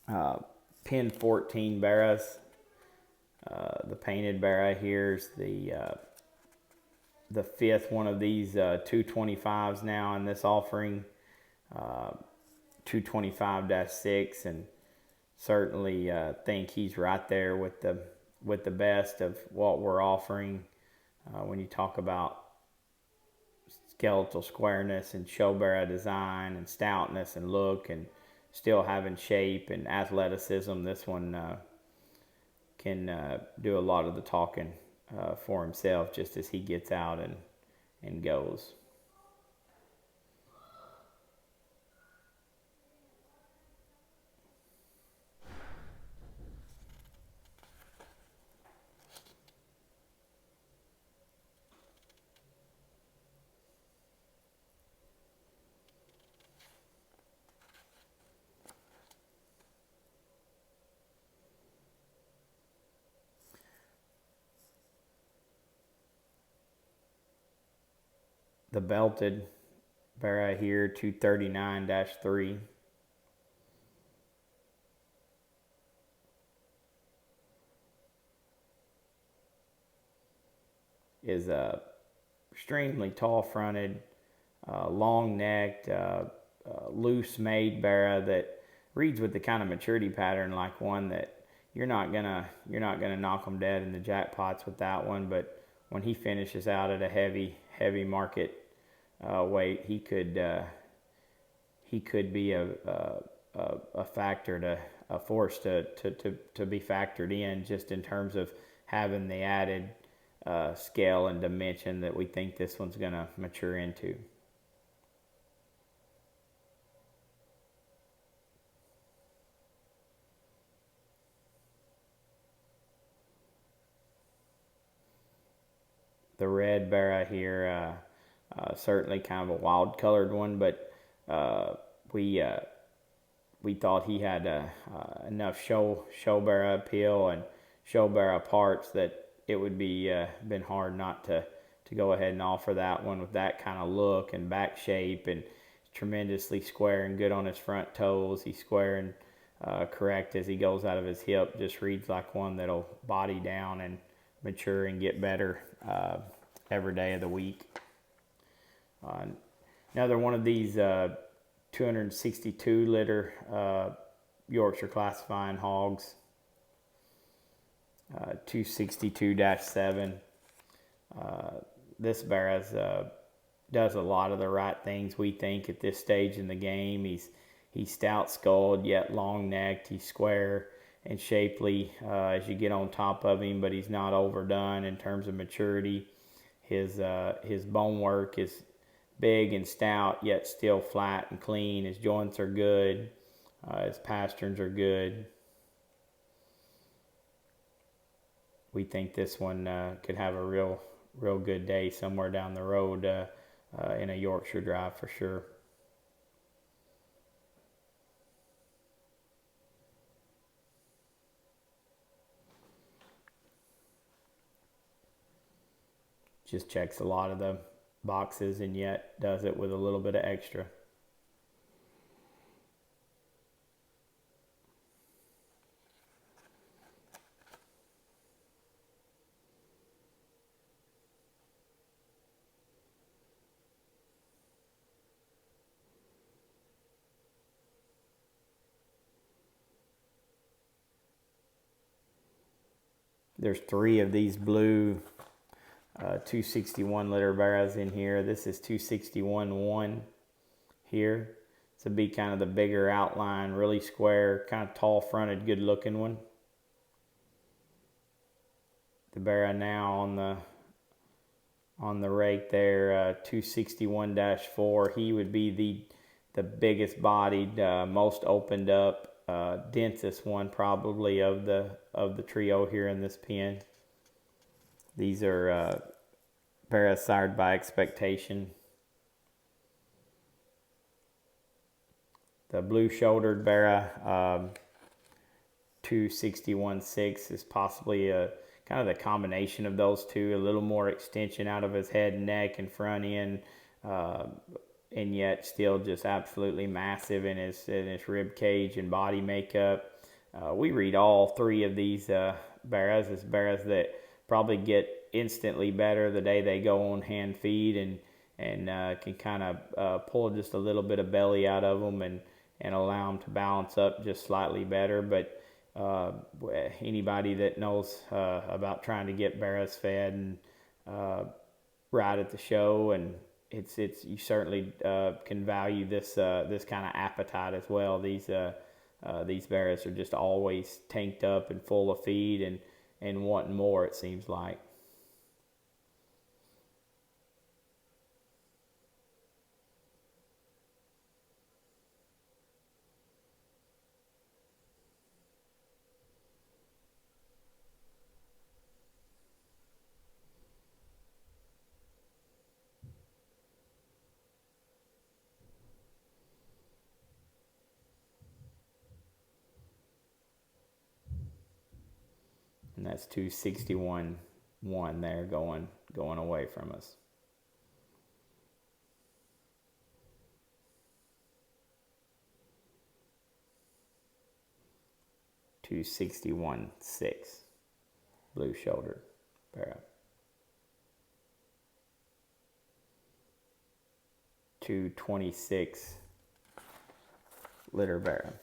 Uh, Pin 14 barras. The painted barra here is the fifth one of these 225s now in this offering, 225-6, and certainly think he's right there with the best of what we're offering when you talk about skeletal squareness and show barra design and stoutness and look and still having shape and athleticism. This one can do a lot of the talking for himself just as he gets out and goes. The belted barra here, 239-3. Is a extremely tall fronted, long necked, loose made barra that reads with the kind of maturity pattern like one that you're not gonna knock them dead in the jackpots with that one. But when he finishes out at a heavy market weight, he could be a factor to a force to be factored in just in terms of having the added scale and dimension that we think this one's going to mature into. The red barra here, certainly kind of a wild colored one, but uh, we uh, we thought he had enough show barra appeal and show barra parts that it would be been hard not to go ahead and offer that one with that kind of look and back shape, and tremendously square and good on his front toes. He's square and correct as he goes out of his hip. Just reads like one that'll body down and mature and get better every day of the week. Uh, Another one of these 262 litter Yorkshire classifying hogs, 262-7. Uh, this bear does a lot of the right things we think at this stage in the game. He's stout skulled yet long necked. He's square and shapely as you get on top of him, but he's not overdone in terms of maturity. His bone work is big and stout, yet still flat and clean. His joints are good. His pasterns are good. We think this one could have a real good day somewhere down the road in a Yorkshire drive for sure. Just checks a lot of the boxes and yet does it with a little bit of extra. There's three of these blue 261 liter barrels in here. This is 261-1 here. It's a be kind of the bigger outline, really square, kind of tall fronted, good looking one. The barrel now on the rake there, 261-4. He would be the biggest bodied, most opened up, densest one probably of the trio here in this pen. These are barra sired by expectation. The blue shouldered barra 261-6 is possibly a kind of the combination of those two. A little more extension out of his head and neck and front end, and yet still just absolutely massive in his rib cage and body makeup. we read all three of these bears as bears that probably get instantly better the day they go on hand feed, and can kind of pull just a little bit of belly out of them, and allow them to balance up just slightly better. But anybody that knows about trying to get bears fed and right at the show, and it's you certainly can value this this kind of appetite as well. These bears are just always tanked up and full of feed, and wanting more, it seems like. And that's 261.1 there going away from us. 261.6 blue shouldered barrow. 226 litter barrow.